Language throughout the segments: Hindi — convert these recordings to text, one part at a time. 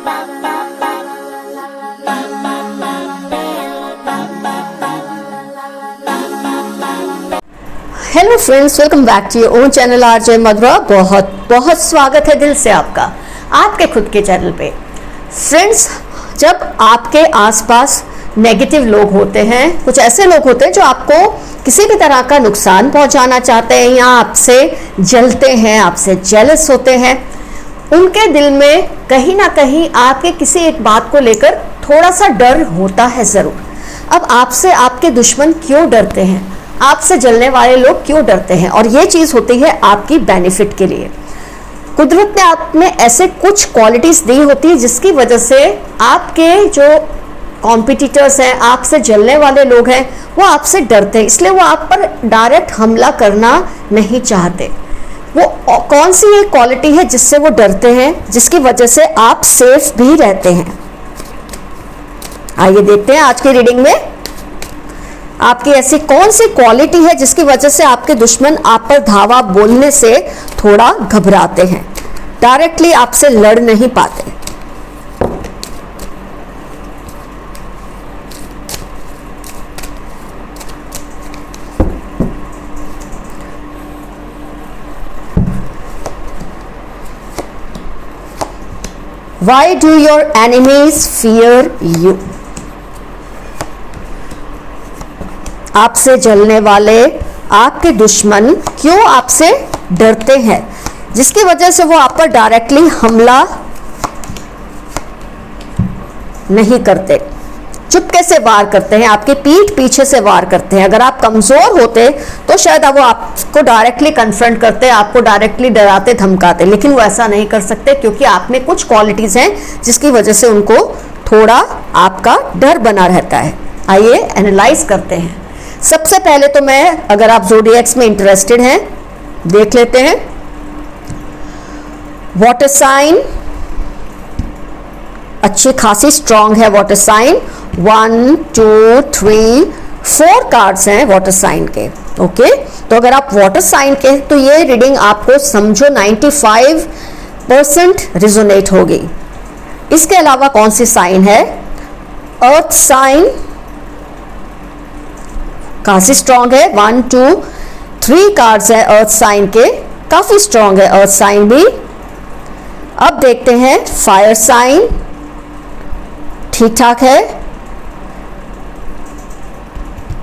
Hello friends, welcome back to your own channel RJ Madhura. बहुत बहुत स्वागत है दिल से आपका आपके खुद के चैनल पे। फ्रेंड्स, जब आपके आसपास नेगेटिव लोग होते हैं, कुछ ऐसे लोग होते हैं जो आपको किसी भी तरह का नुकसान पहुंचाना चाहते हैं या आपसे जलते हैं, आपसे जेलस होते हैं, उनके दिल में कहीं ना कहीं आपके किसी एक बात को लेकर थोड़ा सा डर होता है ज़रूर। अब आपसे आपके दुश्मन क्यों डरते हैं, आपसे जलने वाले लोग क्यों डरते हैं? और ये चीज़ होती है आपकी बेनिफिट के लिए। कुदरत ने आप में ऐसे कुछ क्वालिटीज़ दी होती है जिसकी वजह से आपके जो कॉम्पिटिटर्स हैं, आपसे जलने वाले लोग हैं, वो आपसे डरते हैं, इसलिए वो आप पर डायरेक्ट हमला करना नहीं चाहते। वो कौन सी एक क्वालिटी है जिससे वो डरते हैं, जिसकी वजह से आप सेफ भी रहते हैं? आइए देखते हैं आज की रीडिंग में आपकी ऐसी कौन सी क्वालिटी है जिसकी वजह से आपके दुश्मन आप पर धावा बोलने से थोड़ा घबराते हैं, डायरेक्टली आपसे लड़ नहीं पाते। Why do your enemies fear you? आपसे जलने वाले आपके दुश्मन क्यों आपसे डरते हैं, जिसकी वजह से वो आप पर डायरेक्टली हमला नहीं करते, चुपके से वार करते हैं, आपकी पीठ पीछे से वार करते हैं। अगर आप कमजोर होते तो शायद वो आपको डायरेक्टली कन्फ्रंट करते, आपको डायरेक्टली डराते धमकाते, लेकिन वो ऐसा नहीं कर सकते क्योंकि आप में कुछ क्वालिटीज हैं जिसकी वजह से उनको थोड़ा आपका डर बना रहता है। आइए एनालाइज करते हैं। सबसे पहले तो मैं, अगर आप ज़ोडिएक्स में इंटरेस्टेड हैं, देख लेते हैं। वाटर साइन अच्छी खासी स्ट्रांग है। वाटर साइन 1 2 3 4 कार्ड्स हैं वाटर साइन के। ओके, तो अगर आप वाटर साइन के, तो ये रीडिंग आपको समझो 95% रिजोनेट होगी। इसके अलावा कौन सी साइन है? अर्थ साइन काफी स्ट्रांग है। 1 2 3 कार्ड्स है अर्थ साइन के, काफी स्ट्रांग है अर्थ साइन भी। अब देखते हैं फायर साइन, ठीक ठाक है।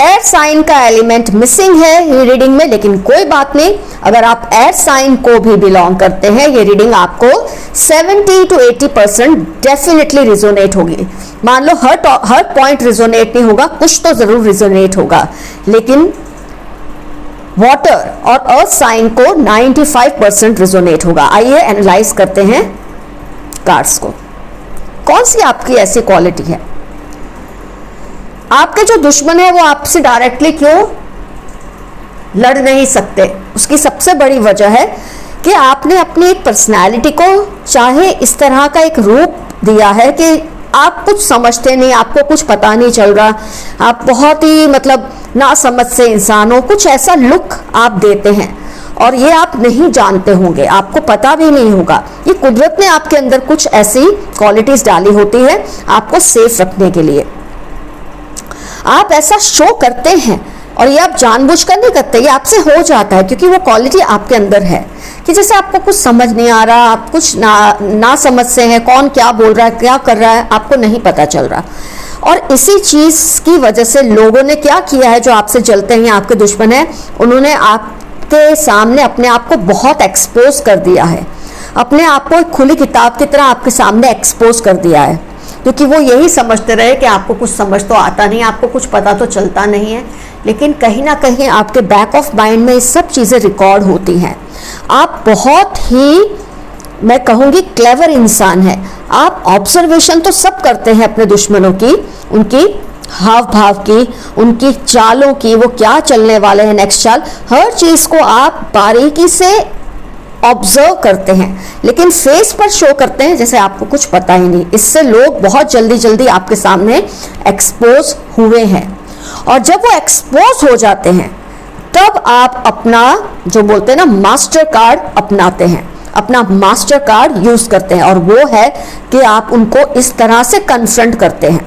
एयर साइन का एलिमेंट मिसिंग है ये रीडिंग में, लेकिन कोई बात नहीं। अगर आप एयर साइन को भी बिलोंग करते हैं, ये रीडिंग आपको 70 to 80% डेफिनेटली रिजोनेट होगी। मान लो हर पॉइंट रिजोनेट नहीं होगा, कुछ तो जरूर रिजोनेट होगा, लेकिन वाटर और अर्थ साइन को 95% रिजोनेट होगा। आइए एनालाइज करते हैं कार्ड्स को। कौन सी आपकी ऐसी क्वालिटी है? आपके जो दुश्मन है वो आपसे डायरेक्टली क्यों लड़ नहीं सकते? उसकी सबसे बड़ी वजह है कि आपने अपनी एक पर्सनैलिटी को चाहे इस तरह का एक रूप दिया है कि आप कुछ समझते नहीं, आपको कुछ पता नहीं चल रहा, आप बहुत ही ना समझ से इंसान हो, कुछ ऐसा लुक आप देते हैं और ये आप नहीं जानते होंगे, आपको पता भी नहीं होगा। ये कुदरत ने आपके अंदर कुछ ऐसी क्वालिटीज डाली होती है आपको सेफ रखने के लिए। आप ऐसा शो करते हैं और ये आप जानबूझकर नहीं करते, ये आपसे हो जाता है क्योंकि वो क्वालिटी आपके अंदर है कि जैसे आपको कुछ समझ नहीं आ रहा, आप कुछ ना समझ से हैं, कौन क्या बोल रहा है, क्या कर रहा है, आपको नहीं पता चल रहा। और इसी चीज़ की वजह से लोगों ने क्या किया है, जो आपसे जलते हैं, आपके दुश्मन हैं, उन्होंने आपके सामने अपने आप को बहुत एक्सपोज कर दिया है, अपने आप को खुली किताब की तरह आपके सामने एक्सपोज कर दिया है, क्योंकि वो यही समझते रहे कि आपको कुछ समझ तो आता नहीं, आपको कुछ पता तो चलता नहीं है, लेकिन कहीं ना कहीं आपके बैक ऑफ माइंड में ये सब चीज़ें रिकॉर्ड होती हैं। आप बहुत ही, मैं कहूँगी, क्लेवर इंसान है। आप ऑब्जर्वेशन तो सब करते हैं अपने दुश्मनों की, उनकी हाव भाव की, उनकी चालों की, वो क्या चलने वाले हैं नेक्स्ट चाल, हर चीज़ को आप बारीकी से ऑब्जर्व करते हैं, लेकिन फेस पर शो करते हैं जैसे आपको कुछ पता ही नहीं। इससे लोग बहुत जल्दी जल्दी आपके सामने एक्सपोज हुए हैं, और जब वो एक्सपोज हो जाते हैं तब आप अपना, जो बोलते हैं ना, मास्टर कार्ड अपनाते हैं। अपना मास्टर कार्ड यूज करते हैं, और वो है कि आप उनको इस तरह से कन्फ्रंट करते हैं,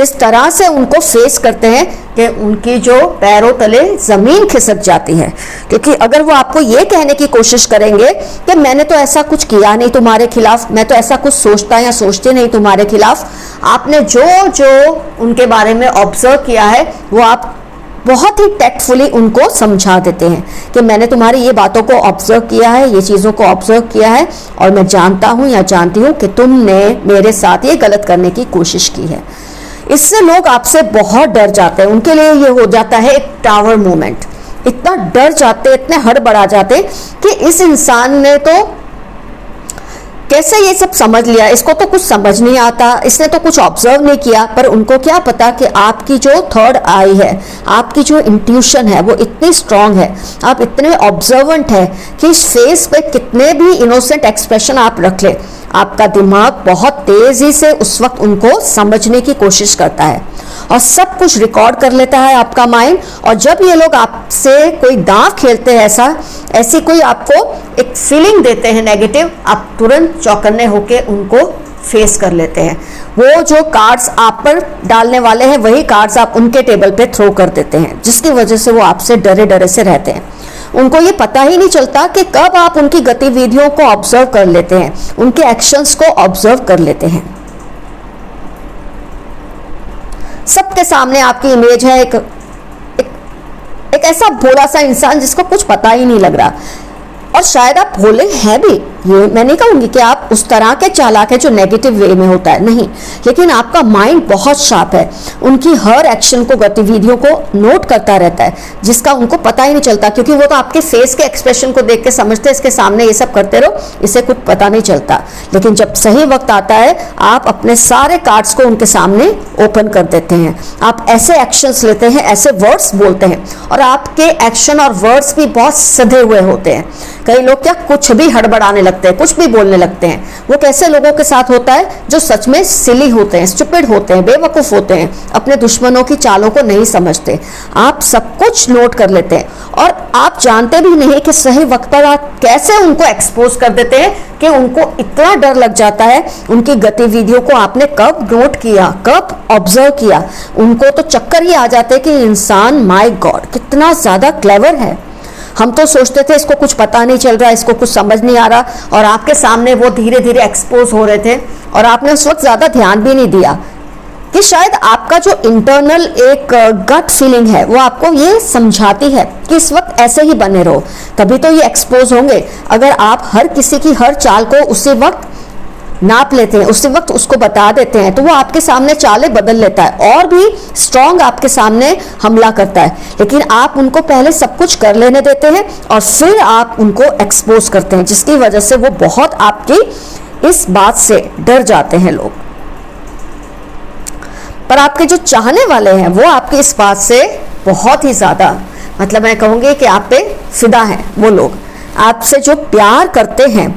इस तरह से उनको फेस करते हैं कि उनकी जो पैरों तले जमीन खिसक जाती है। क्योंकि अगर वो आपको ये कहने की कोशिश करेंगे कि मैंने तो ऐसा कुछ किया नहीं तुम्हारे खिलाफ, मैं तो ऐसा कुछ सोचता या सोचती नहीं तुम्हारे खिलाफ, आपने जो जो उनके बारे में ऑब्जर्व किया है वो आप बहुत ही टैक्टफुली उनको समझा देते हैं कि मैंने तुम्हारी ये बातों को ऑब्जर्व किया है, ये चीज़ों को ऑब्जर्व किया है, और मैं जानता हूँ या जानती हूँ कि तुमने मेरे साथ ये गलत करने की कोशिश की है। इससे लोग आपसे बहुत डर जाते हैं, उनके लिए ये हो जाता है एक टावर मोमेंट। इतना डर जाते, इतने हड़बड़ा जाते कि इस इंसान ने तो कैसे ये सब समझ लिया, इसको तो कुछ समझ नहीं आता, इसने तो कुछ ऑब्जर्व नहीं किया। पर उनको क्या पता कि आपकी जो थर्ड आई है, आपकी जो इंट्यूशन है वो इतनी स्ट्रांग है, आप इतने ऑब्जर्वेंट है कि इस फेस पे कितने भी इनोसेंट एक्सप्रेशन आप रख ले, आपका दिमाग बहुत तेजी से उस वक्त उनको समझने की कोशिश करता है और सब कुछ रिकॉर्ड कर लेता है आपका माइंड। और जब ये लोग आपसे कोई दांव खेलते हैं, ऐसी कोई आपको एक फीलिंग देते हैं नेगेटिव, आप तुरंत चौकन्ने होके उनको फेस कर लेते हैं। वो जो कार्ड्स आप पर डालने वाले हैं वही कार्ड्स आप उनके टेबल पे थ्रो कर देते हैं, जिसकी वजह से वो आपसे डरे डरे से रहते हैं। उनको ये पता ही नहीं चलता कि कब आप उनकी गतिविधियों को ऑब्जर्व कर लेते हैं, उनके एक्शंस को ऑब्जर्व कर लेते हैं। सबके सामने आपकी इमेज है एक ऐसा भोला सा इंसान जिसको कुछ पता ही नहीं लग रहा, और शायद आप भोले हैं भी, ये मैं नहीं कहूँगी कि आप उस तरह के चालाक है जो नेगेटिव वे में होता है, नहीं, लेकिन आपका माइंड बहुत शार्प है, उनकी हर एक्शन को, गतिविधियों को नोट करता रहता है, जिसका उनको पता ही नहीं चलता, क्योंकि वो तो आपके फेस के एक्सप्रेशन को देख के समझते हैं इसके सामने ये सब करते रहो, इसे कुछ पता नहीं चलता। लेकिन जब सही वक्त आता है आप अपने सारे कार्ड्स को उनके सामने ओपन कर देते हैं, आप ऐसे एक्शंस लेते हैं, ऐसे वर्ड्स बोलते हैं, और आपके एक्शन और वर्ड्स भी बहुत सधे हुए होते हैं। कई लोग क्या कुछ भी हड़बड़ाने लगते हैं, कुछ भी बोलने लगते हैं। वो कैसे लोगों के साथ होता है जो सच में सिली होते हैं, स्टूपिड होते हैं, बेवकूफ होते हैं, अपने दुश्मनों की चालों को नहीं समझते। आप सब कुछ नोट कर लेते हैं और आप जानते भी नहीं कि सही वक्त पर आप कैसे उनको एक्सपोज कर देते हैं कि उनको इतना डर लग जाता है। उनकी गतिविधियों को आपने कब नोट किया, कब ऑब्जर्व किया, उनको तो चक्कर ही आ जाते कि इंसान माय गॉड कितना ज्यादा क्लेवर है। हम तो सोचते थे इसको कुछ पता नहीं चल रहा, इसको कुछ समझ नहीं आ रहा, और आपके सामने वो धीरे धीरे एक्सपोज हो रहे थे और आपने उस वक्त ज्यादा ध्यान भी नहीं दिया कि शायद आपका जो इंटरनल एक गट फीलिंग है वो आपको ये समझाती है कि इस वक्त ऐसे ही बने रहो, तभी तो ये एक्सपोज होंगे। अगर आप हर किसी की हर चाल को उसी वक्त नाप लेते हैं, उसी वक्त उसको बता देते हैं, तो वो आपके सामने चालें बदल लेता है और भी स्ट्रांग आपके सामने हमला करता है। लेकिन आप उनको पहले सब कुछ कर लेने देते हैं और फिर आप उनको एक्सपोज करते हैं, जिसकी वजह से वो बहुत आपकी इस बात से डर जाते हैं लोग। पर आपके जो चाहने वाले हैं वो आपकी इस बात से बहुत ही ज्यादा, मतलब मैं कहूँगी कि आप पे फिदा हैं। वो लोग आपसे जो प्यार करते हैं,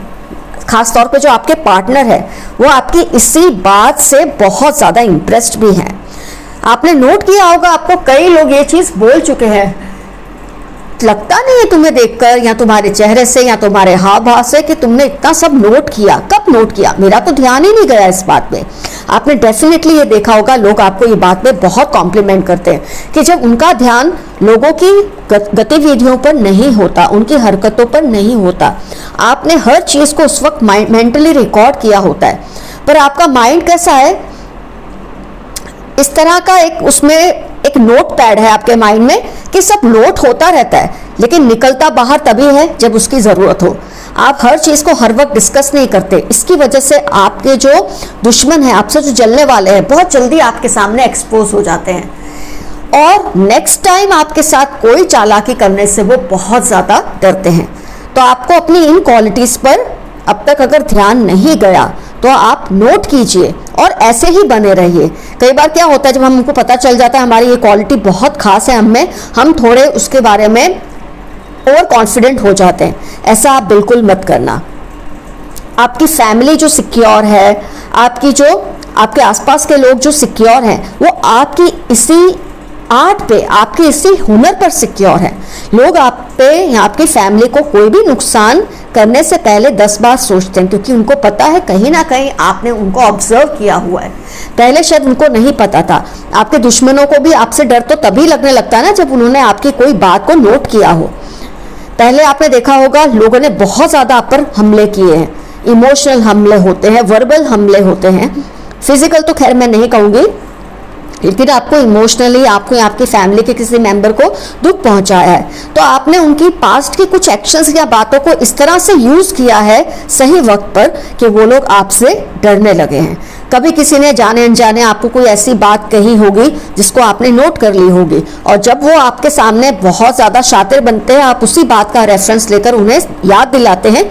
खास तौर पे जो आपके पार्टनर है, वो आपकी इसी बात से बहुत ज़्यादा इम्प्रेस्ड भी हैं। आपने नोट किया होगा, आपको कई लोग ये चीज़ बोल चुके हैं, लगता नहीं है तुम्हें देखकर या तुम्हारे चेहरे से या तुम्हारे हाव भाव से कि तुमने इतना सब नोट किया। कब नोट किया? मेरा तो ध्यान ही नहीं गया इस बात पे। आपने डेफिनेटली ये देखा होगा, लोग आपको ये बात में बहुत कॉम्प्लीमेंट करते हैं कि जब उनका ध्यान लोगों की गतिविधियों पर नहीं होता, उनकी हरकतों पर नहीं होता, आपने हर चीज को उस वक्त मेंटली रिकॉर्ड किया होता है। पर आपका माइंड कैसा है, इस तरह का एक उसमें एक नोट पैड है आपके माइंड में कि सब नोट होता रहता है, लेकिन निकलता बाहर तभी है जब उसकी जरूरत हो। आप हर चीज को हर वक्त डिस्कस नहीं करते। इसकी वजह से आपके जो दुश्मन है, आपसे जो जलने वाले हैं, बहुत जल्दी आपके सामने एक्सपोज हो जाते हैं और नेक्स्ट टाइम आपके साथ कोई चालाकी करने से वो बहुत ज्यादा डरते हैं। तो आपको अपनी इन क्वालिटीज पर अब तक अगर ध्यान नहीं गया तो आप नोट कीजिए और ऐसे ही बने रहिए। कई बार क्या होता है, जब हमको पता चल जाता है हमारी ये क्वालिटी बहुत खास है हम में, हम थोड़े उसके बारे में ओवर कॉन्फिडेंट हो जाते हैं। ऐसा आप बिल्कुल मत करना। आपकी फैमिली जो सिक्योर है, आपकी जो आपके आसपास के लोग जो सिक्योर हैं, वो आपकी इसी आर्ट पे, आपके इसी हुनर पर सिक्योर है। लोग आप पे या आपकी फैमिली को कोई भी नुकसान करने से पहले 10 बार सोचते हैं, क्योंकि उनको पता है कहीं ना कहीं आपने उनको ऑब्जर्व किया हुआ है। पहले शायद उनको नहीं पता था। आपके दुश्मनों को भी आपसे डर तो तभी लगने लगता है ना जब उन्होंने आपकी कोई बात को नोट किया हो। पहले आपने देखा होगा लोगों ने बहुत ज़्यादा आप पर हमले किए हैं। इमोशनल हमले होते हैं, वर्बल हमले होते हैं, फिजिकल तो खैर मैं नहीं कहूँगी, लेकिन आपको इमोशनली, आपको आपकी फैमिली के किसी मेंबर को दुख पहुंचाया है, तो आपने उनकी पास्ट की कुछ एक्शंस या बातों को इस तरह से यूज किया है सही वक्त पर कि वो लोग आपसे डरने लगे हैं। कभी किसी ने जाने अनजाने आपको कोई ऐसी बात कही होगी जिसको आपने नोट कर ली होगी, और जब वो आपके सामने बहुत ज़्यादा शातिर बनते हैं, आप उसी बात का रेफरेंस लेकर उन्हें याद दिलाते हैं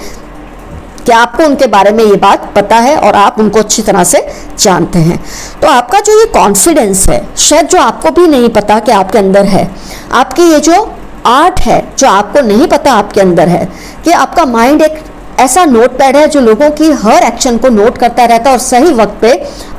कि आपको उनके बारे में ये बात पता है और आप उनको अच्छी तरह से जानते हैं। तो आपका जो ये कॉन्फिडेंस है, शायद जो आपको भी नहीं पता कि आपके अंदर है, आपकी ये जो आर्ट है जो आपको नहीं पता आपके अंदर है, कि आपका माइंड एक ऐसा नोटपैड है जो लोगों की हर एक्शन को नोट करता रहता है और सही वक्त पे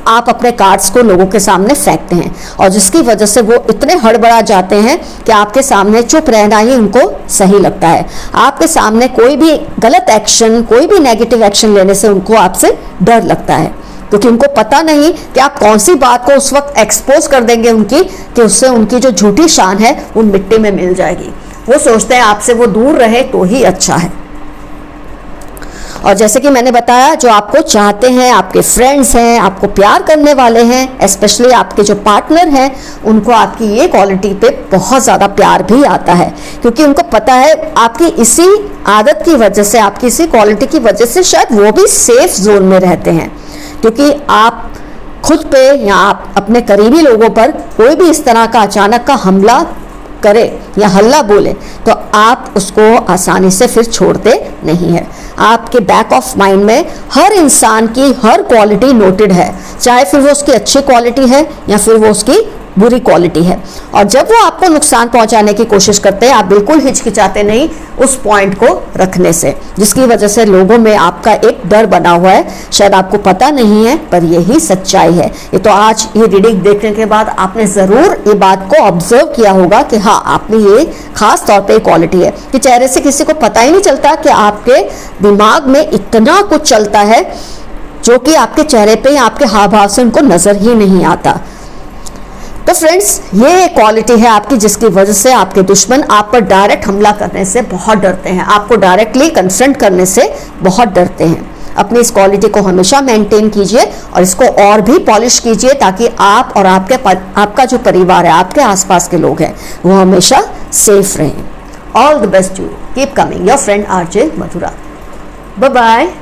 आप अपने कार्ड्स को लोगों के सामने फेंकते हैं, और जिसकी वजह से वो इतने हड़बड़ा जाते हैं कि आपके सामने चुप रहना ही उनको सही लगता है। आपके सामने कोई भी गलत एक्शन, कोई भी नेगेटिव एक्शन लेने से उनको आपसे डर लगता है, क्योंकि उनको पता नहीं कि आप कौन सी बात को उस वक्त एक्सपोज कर देंगे उनकी, कि उससे उनकी जो झूठी शान है वो मिट्टी में मिल जाएगी। वो सोचते हैं आपसे वो दूर रहे तो ही अच्छा है। और जैसे कि मैंने बताया, जो आपको चाहते हैं, आपके फ्रेंड्स हैं, आपको प्यार करने वाले हैं, स्पेशली आपके जो पार्टनर हैं, उनको आपकी ये क्वालिटी पे बहुत ज़्यादा प्यार भी आता है, क्योंकि उनको पता है आपकी इसी आदत की वजह से, आपकी इसी क्वालिटी की वजह से शायद वो भी सेफ जोन में रहते हैं, क्योंकि आप खुद पे या आप अपने करीबी लोगों पर कोई भी इस तरह का अचानक का हमला करे या हल्ला बोले तो आप उसको आसानी से फिर छोड़ते नहीं है। आपके बैक ऑफ माइंड में हर इंसान की हर क्वालिटी नोटेड है, चाहे फिर वो उसकी अच्छी क्वालिटी है या फिर वो उसकी बुरी क्वालिटी है, और जब वो आपको नुकसान पहुंचाने की कोशिश करते हैं, आप बिल्कुल हिचकिचाते नहीं उस पॉइंट को रखने से, जिसकी वजह से लोगों में आपका एक डर बना हुआ है। शायद आपको पता नहीं है, पर यही सच्चाई है। ये तो आज ये रीडिंग देखने के बाद आपने ज़रूर ये बात को ऑब्जर्व किया होगा कि हाँ, आपने ये खास तौर पे क्वालिटी है कि चेहरे से किसी को पता ही नहीं चलता कि आपके दिमाग में इतना कुछ चलता है जो कि आपके चेहरे पे या आपके हाव भाव से उनको नज़र ही नहीं आता। तो फ्रेंड्स, ये क्वालिटी है आपकी जिसकी वजह से आपके दुश्मन आप पर डायरेक्ट हमला करने से बहुत डरते हैं, आपको डायरेक्टली कन्फ्रंट करने से बहुत डरते हैं। अपनी इस क्वालिटी को हमेशा मेंटेन कीजिए और इसको और भी पॉलिश कीजिए, ताकि आप और आपका जो परिवार है, आपके आसपास के लोग हैं, वो हमेशा सेफ रहें। All the best to you. Keep coming. Your friend RJ Madhura. Bye bye.